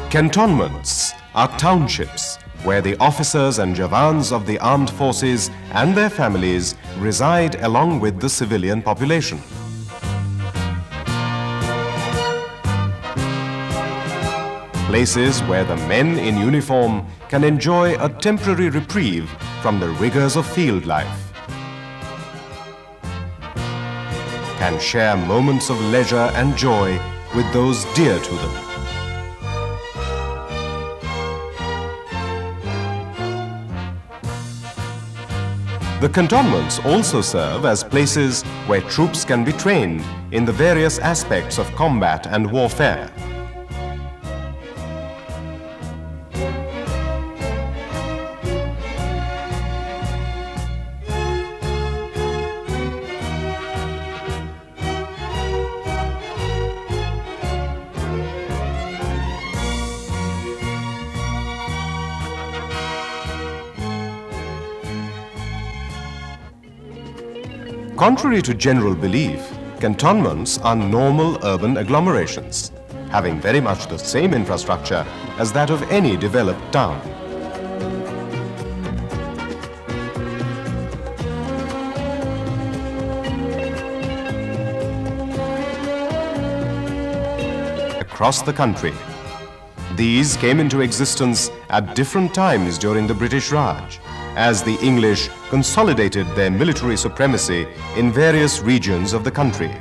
Cantonments are townships where the officers and jawans of the armed forces and their families reside along with the civilian population. Places where the men in uniform can enjoy a temporary reprieve from the rigors of field life, can share moments of leisure and joy with those dear to them. The cantonments also serve as places where troops can be trained in the various aspects of combat and warfare. Contrary to general belief, cantonments are normal urban agglomerations, having very much the same infrastructure as that of any developed town. Across the country, these came into existence at different times during the British Raj, as the English consolidated their military supremacy in various regions of the country.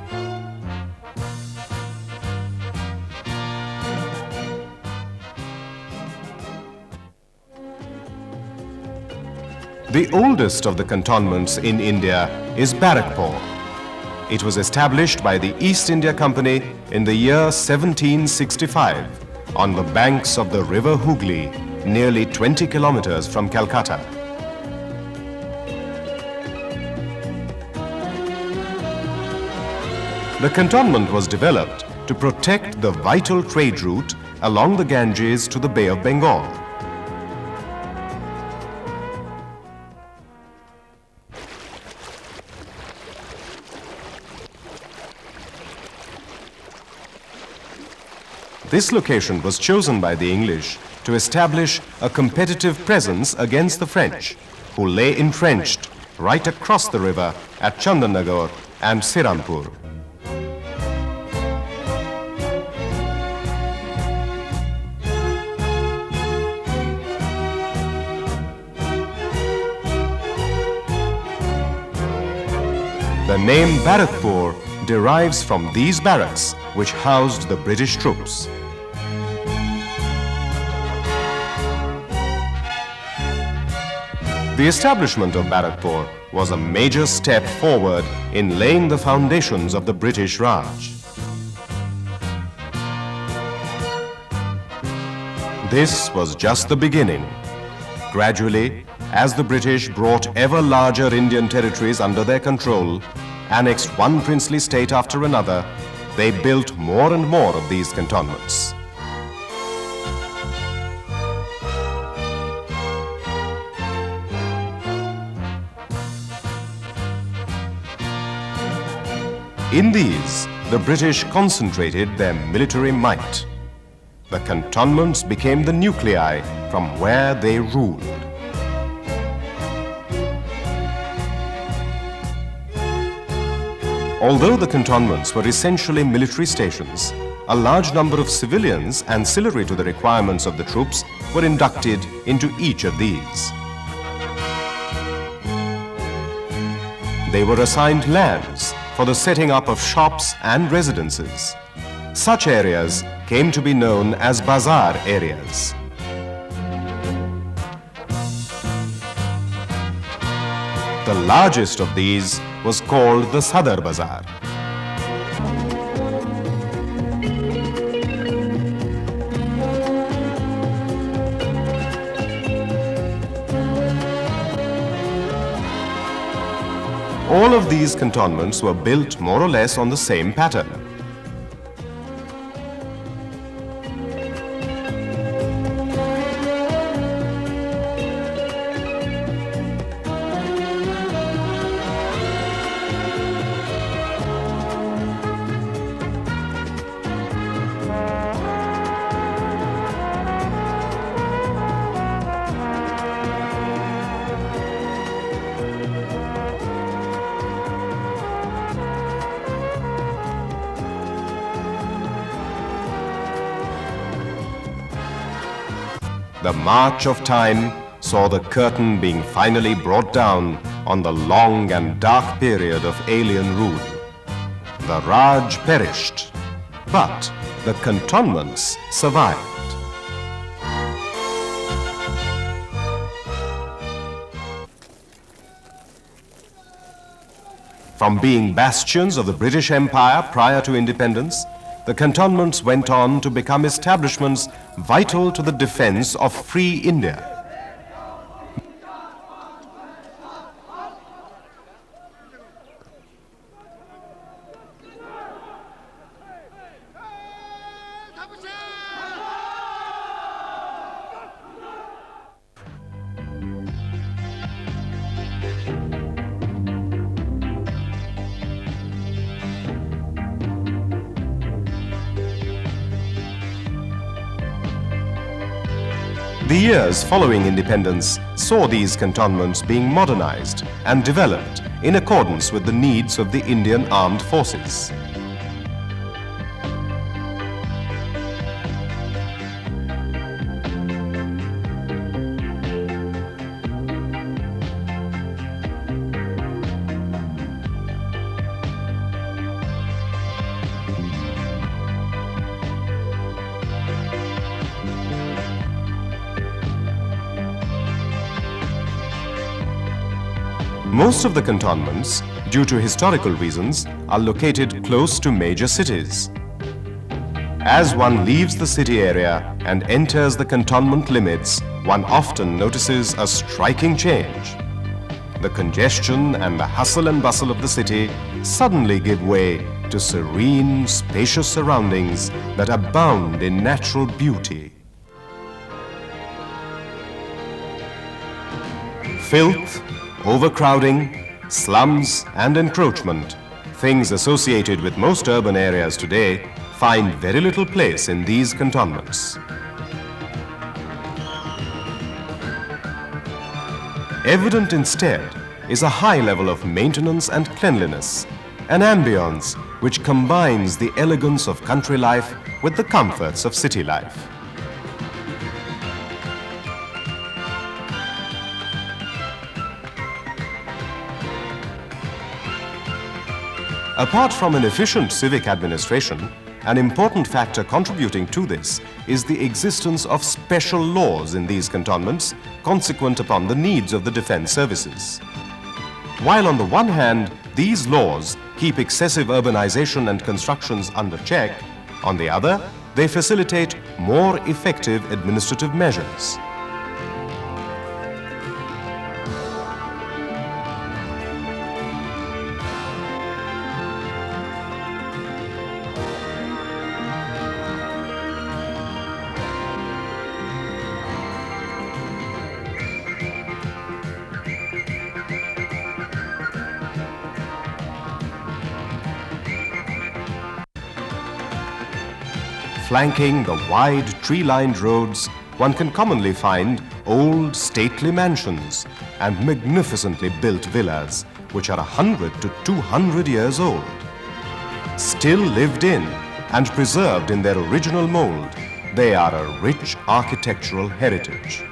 The oldest of the cantonments in India is Barrackpore. It was established by the East India Company in the year 1765 on the banks of the river Hooghly, nearly 20 kilometers from Calcutta. The cantonment was developed to protect the vital trade route along the Ganges to the Bay of Bengal. This location was chosen by the English to establish a competitive presence against the French, who lay entrenched right across the river at Chandanagar and Sirampur. The name Barrackpore derives from these barracks which housed the British troops. The establishment of Barrackpore was a major step forward in laying the foundations of the British Raj. This was just the beginning. Gradually, as the British brought ever larger Indian territories under their control, annexed one princely state after another, they built more and more of these cantonments. In these, the British concentrated their military might. The cantonments became the nuclei from where they ruled. Although the cantonments were essentially military stations, a large number of civilians ancillary to the requirements of the troops were inducted into each of these. They were assigned lands for the setting up of shops and residences. Such areas came to be known as bazaar areas. The largest of these was called the Sadar Bazaar. All of these cantonments were built more or less on the same pattern. the march of time saw the curtain being finally brought down on the long and dark period of alien rule. The Raj perished, but the cantonments survived. From being bastions of the British Empire prior to independence, the cantonments went on to become establishments vital to the defense of free India. The years following independence saw these cantonments being modernized and developed in accordance with the needs of the Indian Armed Forces. Most of the cantonments, due to historical reasons, are located close to major cities. As one leaves the city area and enters the cantonment limits, one often notices a striking change. The congestion and the hustle and bustle of the city suddenly give way to serene, spacious surroundings that abound in natural beauty. Filth, overcrowding, slums and encroachment, things associated with most urban areas today, find very little place in these cantonments. Evident instead is a high level of maintenance and cleanliness, an ambience which combines the elegance of country life with the comforts of city life. Apart from an efficient civic administration, an important factor contributing to this is the existence of special laws in these cantonments consequent upon the needs of the defense services. While on the one hand, these laws keep excessive urbanization and constructions under check, on the other, they facilitate more effective administrative measures. Flanking the wide tree-lined roads, one can commonly find old stately mansions and magnificently built villas which are 100 to 200 years old. Still lived in and preserved in their original mold, they are a rich architectural heritage.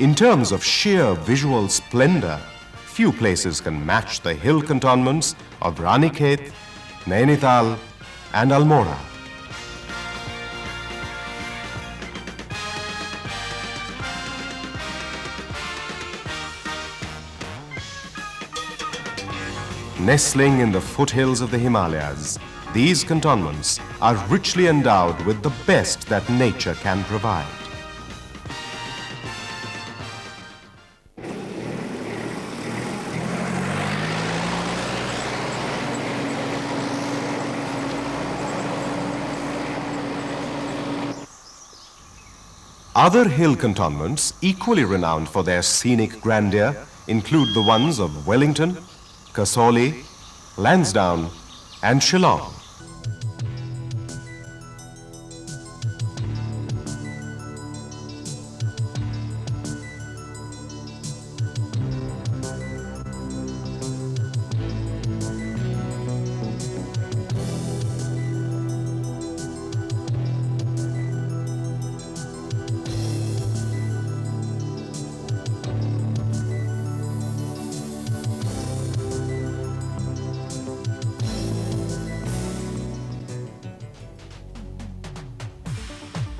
In terms of sheer visual splendor, few places can match the hill cantonments of Ranikhet, Nainital and Almora. Nestling in the foothills of the Himalayas, these cantonments are richly endowed with the best that nature can provide. Other hill cantonments, equally renowned for their scenic grandeur, include the ones of Wellington, Kasoli, Lansdowne, and Shillong.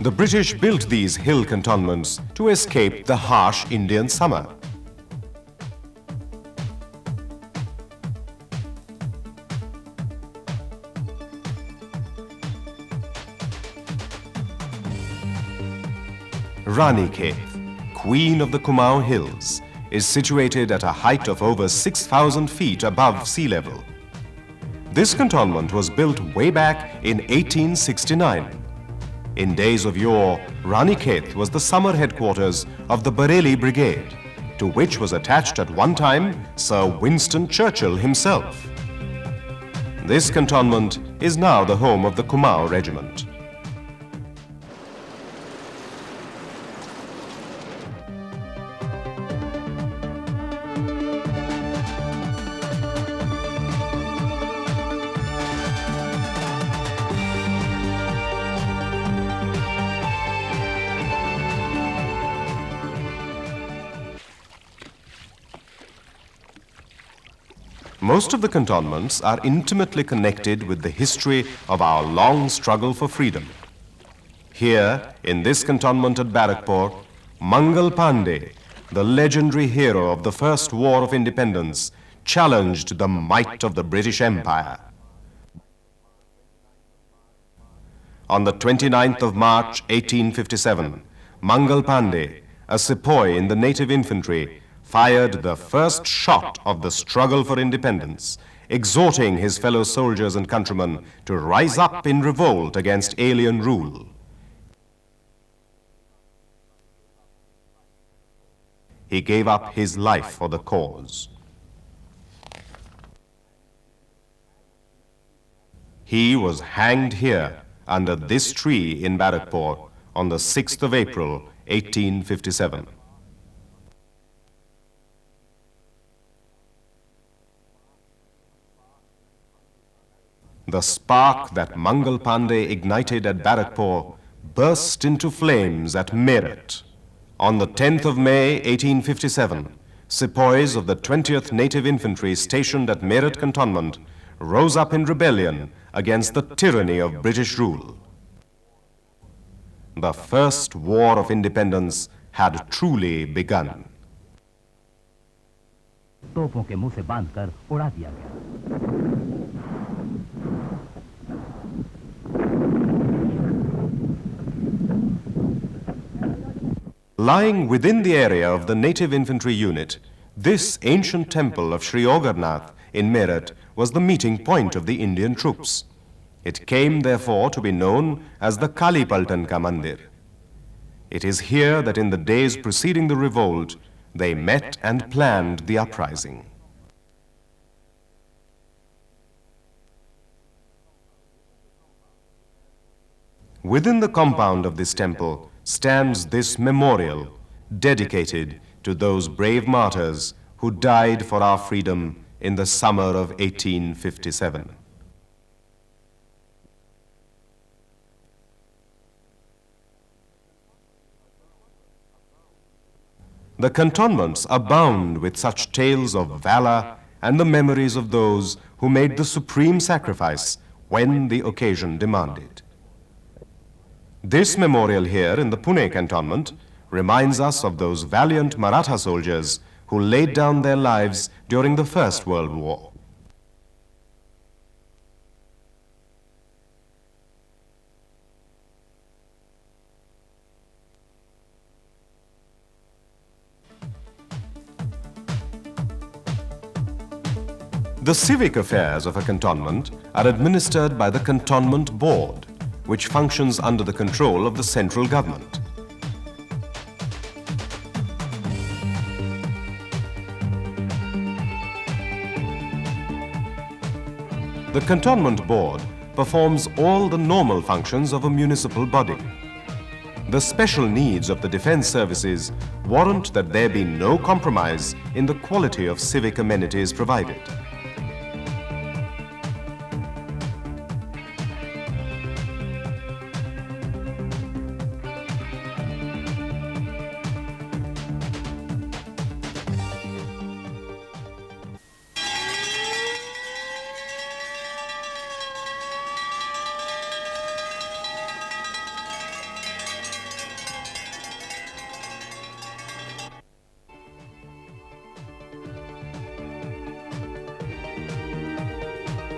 The British built these hill cantonments to escape the harsh Indian summer. Ranikhet, Queen of the Kumaon Hills, is situated at a height of over 6,000 feet above sea level. This cantonment was built way back in 1869. In days of yore, Ranikhet was the summer headquarters of the Bareilly Brigade, to which was attached at one time Sir Winston Churchill himself. This cantonment is now the home of the Kumaon Regiment. Most of the cantonments are intimately connected with the history of our long struggle for freedom. Here, in this cantonment at Barakpur, Mangal Pandey, the legendary hero of the First War of Independence, challenged the might of the British Empire. On the 29th of March, 1857, Mangal Pandey, a sepoy in the native infantry, fired the first shot of the struggle for independence, exhorting his fellow soldiers and countrymen to rise up in revolt against alien rule. He gave up his life for the cause. He was hanged here under this tree in Barakpur on the 6th of April, 1857. The spark that Mangal Pandey ignited at Barakpur burst into flames at Meerut. On the 10th of May, 1857, sepoys of the 20th Native Infantry stationed at Meerut Cantonment rose up in rebellion against the tyranny of British rule. The First War of Independence had truly begun. तोपों के मुंह से बांधकर उड़ा दिया गया। Lying within the area of the native infantry unit, this ancient temple of Sri Ogarnath in Meerut was the meeting point of the Indian troops. It came therefore to be known as the Kalipaltan Ka Mandir. It is here that in the days preceding the revolt, they met and planned the uprising. Within the compound of this temple stands this memorial dedicated to those brave martyrs who died for our freedom in the summer of 1857. The cantonments abound with such tales of valor and the memories of those who made the supreme sacrifice when the occasion demanded. This memorial here in the Pune cantonment reminds us of those valiant Maratha soldiers who laid down their lives during the First World War. The civic affairs of a cantonment are administered by the Cantonment Board, which functions under the control of the central government. The Cantonment Board performs all the normal functions of a municipal body. The special needs of the defense services warrant that there be no compromise in the quality of civic amenities provided.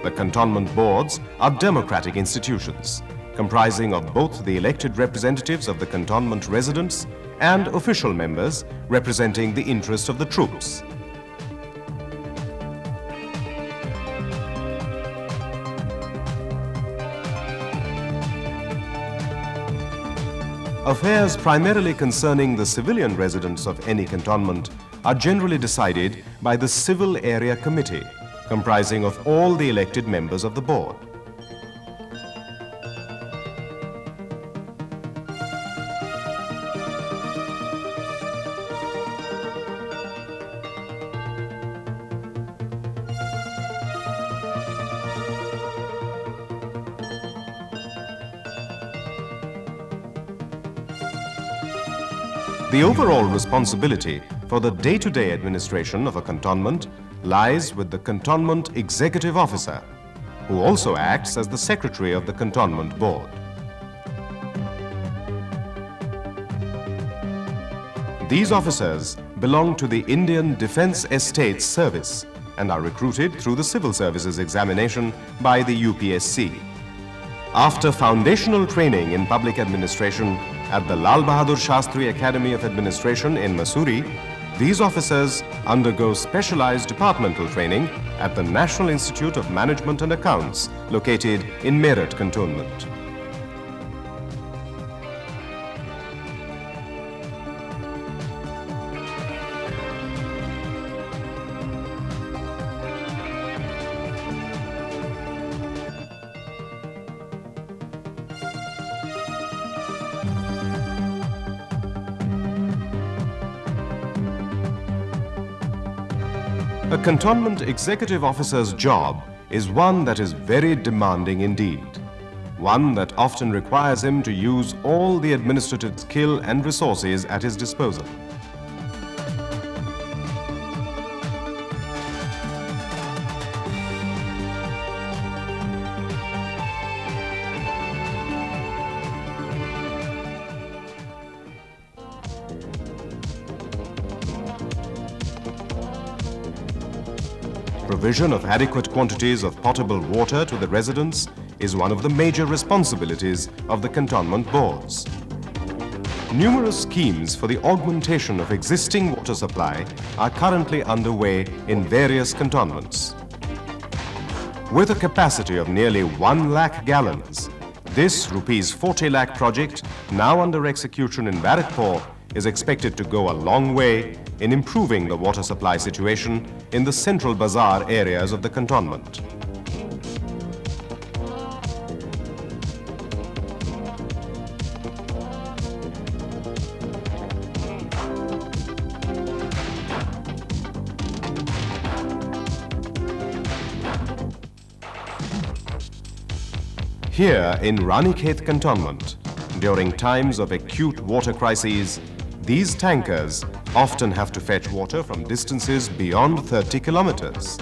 The cantonment boards are democratic institutions, comprising of both the elected representatives of the cantonment residents and official members representing the interest of the troops. Affairs primarily concerning the civilian residents of any cantonment are generally decided by the Civil Area Committee, comprising of all the elected members of the board. The overall responsibility for the day-to-day administration of a cantonment lies with the Cantonment Executive Officer, who also acts as the Secretary of the Cantonment Board. These officers belong to the Indian Defence Estates Service and are recruited through the Civil Services examination by the UPSC. After foundational training in public administration at the Lal Bahadur Shastri Academy of Administration in Mussoorie, these officers undergo specialized departmental training at the National Institute of Management and Accounts, located in Meerut Cantonment. A cantonment executive officer's job is one that is very demanding indeed. One that often requires him to use all the administrative skill and resources at his disposal. Provision of adequate quantities of potable water to the residents is one of the major responsibilities of the cantonment boards. Numerous schemes for the augmentation of existing water supply are currently underway in various cantonments. With a capacity of nearly 1 lakh gallons, this ₹40 lakh project, now under execution in Barrackpore, is expected to go a long way in improving the water supply situation in the central bazaar areas of the cantonment. Here in Ranikhet Cantonment, during times of acute water crises, these tankers often have to fetch water from distances beyond 30 kilometers.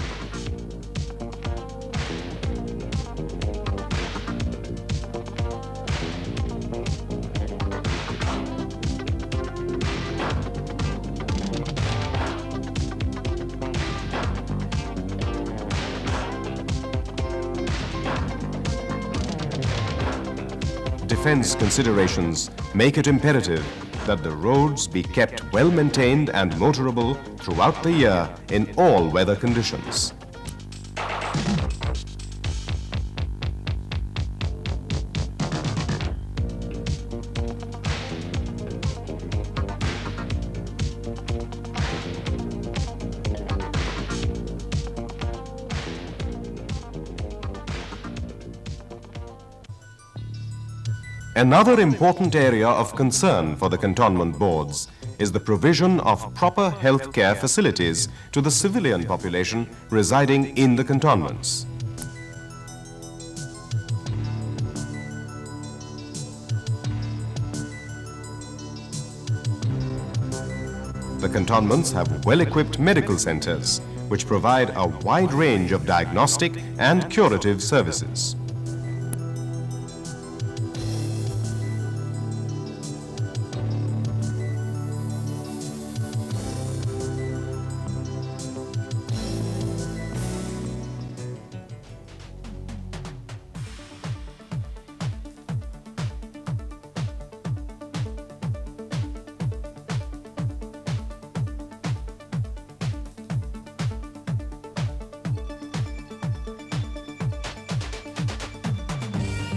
Defense considerations make it imperative that the roads be kept well maintained and motorable throughout the year in all weather conditions. Another important area of concern for the cantonment boards is the provision of proper health care facilities to the civilian population residing in the cantonments. The cantonments have well-equipped medical centers which provide a wide range of diagnostic and curative services.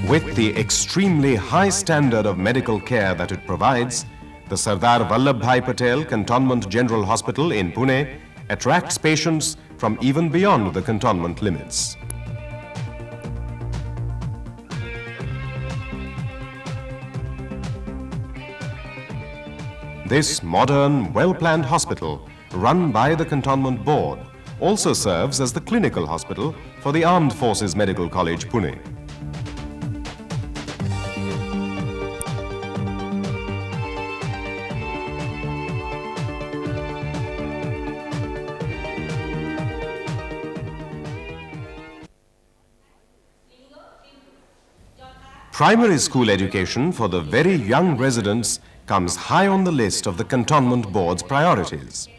With the extremely high standard of medical care that it provides, the Sardar Vallabhbhai Patel Cantonment General Hospital in Pune attracts patients from even beyond the cantonment limits. This modern, well-planned hospital, run by the Cantonment Board, also serves as the clinical hospital for the Armed Forces Medical College, Pune. Primary school education for the very young residents comes high on the list of the Cantonment Board's priorities.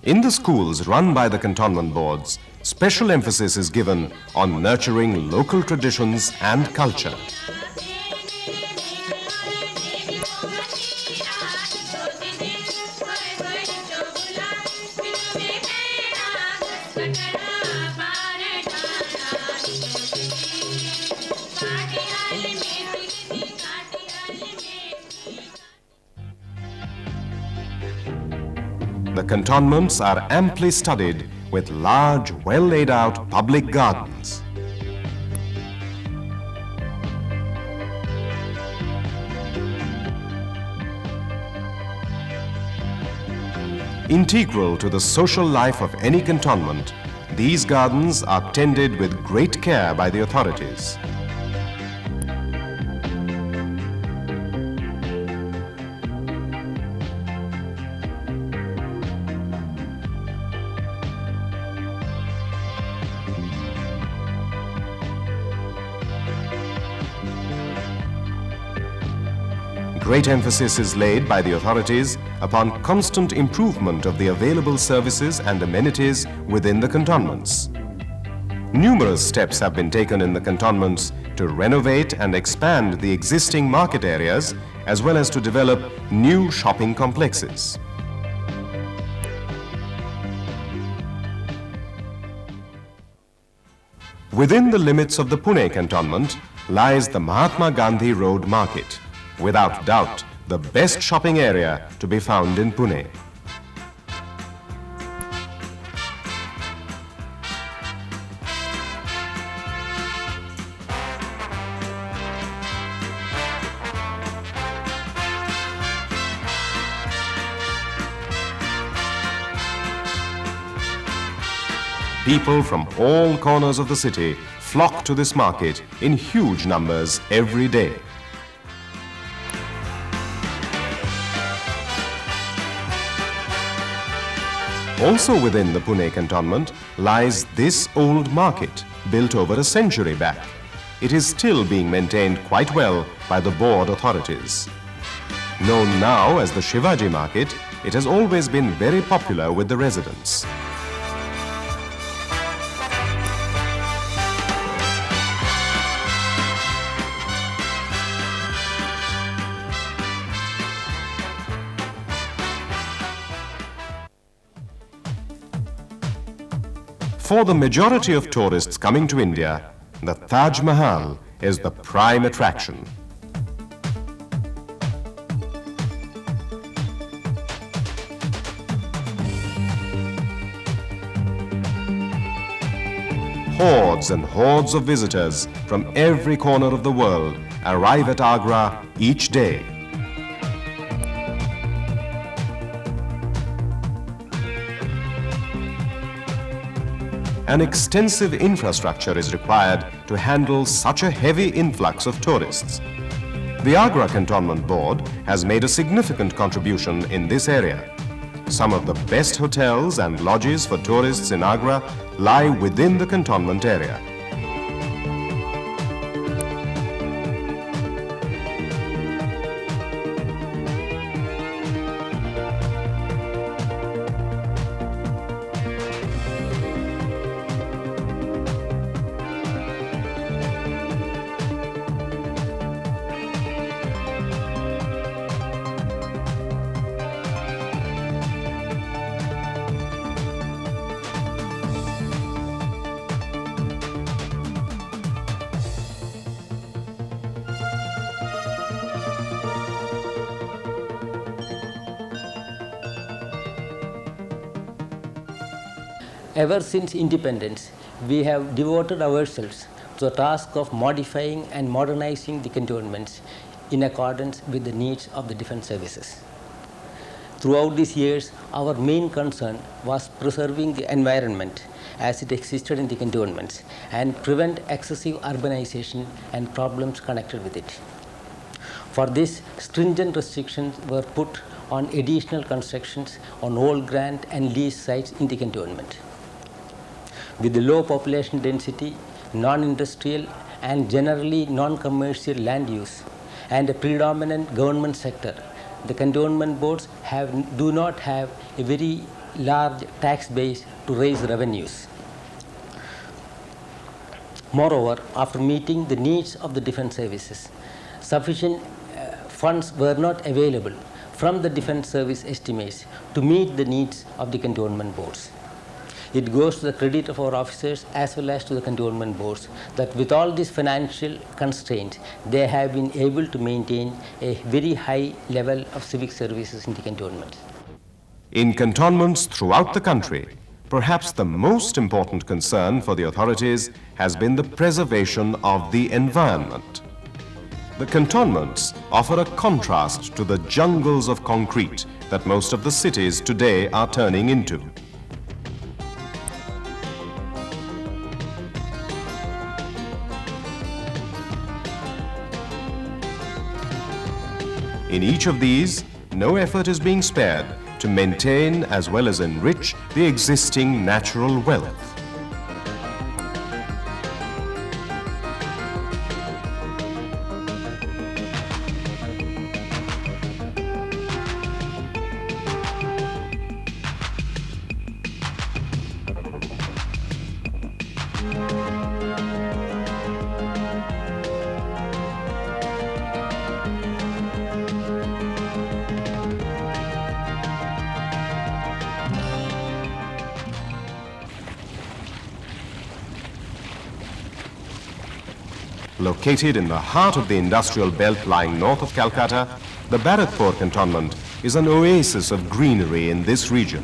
In the schools run by the Cantonment Boards, special emphasis is given on nurturing local traditions and culture. The cantonments are amply studded with large, well-laid-out public gardens. Integral to the social life of any cantonment, these gardens are tended with great care by the authorities. Great emphasis is laid by the authorities upon constant improvement of the available services and amenities within the cantonments. Numerous steps have been taken in the cantonments to renovate and expand the existing market areas as well as to develop new shopping complexes. Within the limits of the Pune cantonment lies the Mahatma Gandhi Road Market, without doubt the best shopping area to be found in Pune. People from all corners of the city flock to this market in huge numbers every day. Also within the Pune cantonment lies this old market, built over a century back. It is still being maintained quite well by the board authorities. Known now as the Shivaji Market, it has always been very popular with the residents. For the majority of tourists coming to India, the Taj Mahal is the prime attraction. Hordes and hordes of visitors from every corner of the world arrive at Agra each day. An extensive infrastructure is required to handle such a heavy influx of tourists. The Agra Cantonment Board has made a significant contribution in this area. Some of the best hotels and lodges for tourists in Agra lie within the cantonment area. Ever since independence, we have devoted ourselves to the task of modifying and modernizing the cantonments in accordance with the needs of the defense services. Throughout these years, our main concern was preserving the environment as it existed in the cantonments and prevent excessive urbanization and problems connected with it. For this, stringent restrictions were put on additional constructions on old grant and lease sites in the cantonment. With the low population density, non-industrial and generally non-commercial land use, and a predominant government sector, the cantonment boards do not have a very large tax base to raise revenues. Moreover, after meeting the needs of the defense services, sufficient funds were not available from the defense service estimates to meet the needs of the cantonment boards. It goes to the credit of our officers as well as to the cantonment boards that with all these financial constraints, they have been able to maintain a very high level of civic services in the cantonments. In cantonments throughout the country, perhaps the most important concern for the authorities has been the preservation of the environment. The cantonments offer a contrast to the jungles of concrete that most of the cities today are turning into. In each of these, no effort is being spared to maintain as well as enrich the existing natural wealth. Located in the heart of the industrial belt lying north of Calcutta, the Baratpur cantonment is an oasis of greenery in this region.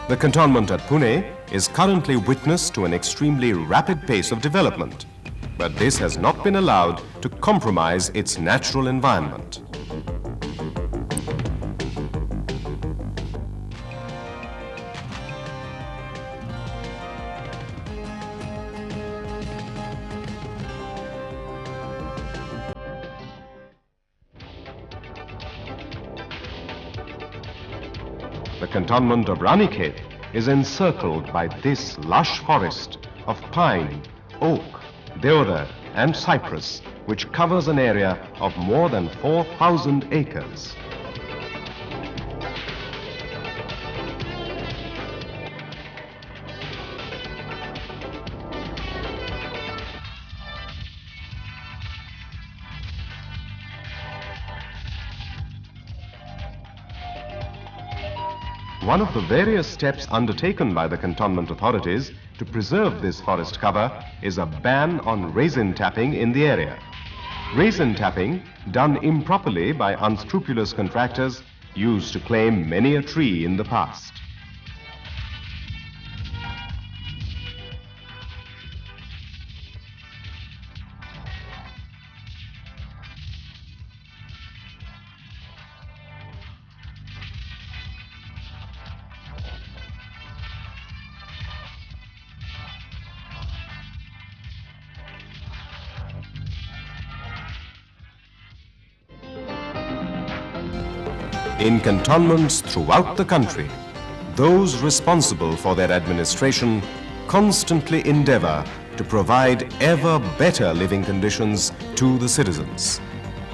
The cantonment at Pune is currently witness to an extremely rapid pace of development, but this has not been allowed to compromise its natural environment. The cantonment of Ranikhet is encircled by this lush forest of pine, oak, deodar and cypress, which covers an area of more than 4,000 acres. One of the various steps undertaken by the cantonment authorities to preserve this forest cover is a ban on resin tapping in the area. Resin tapping, done improperly by unscrupulous contractors, used to claim many a tree in the past. In cantonments throughout the country, those responsible for their administration constantly endeavor to provide ever better living conditions to the citizens.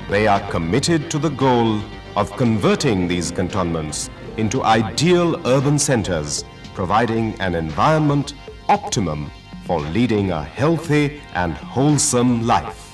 They are committed to the goal of converting these cantonments into ideal urban centers, providing an environment optimum for leading a healthy and wholesome life.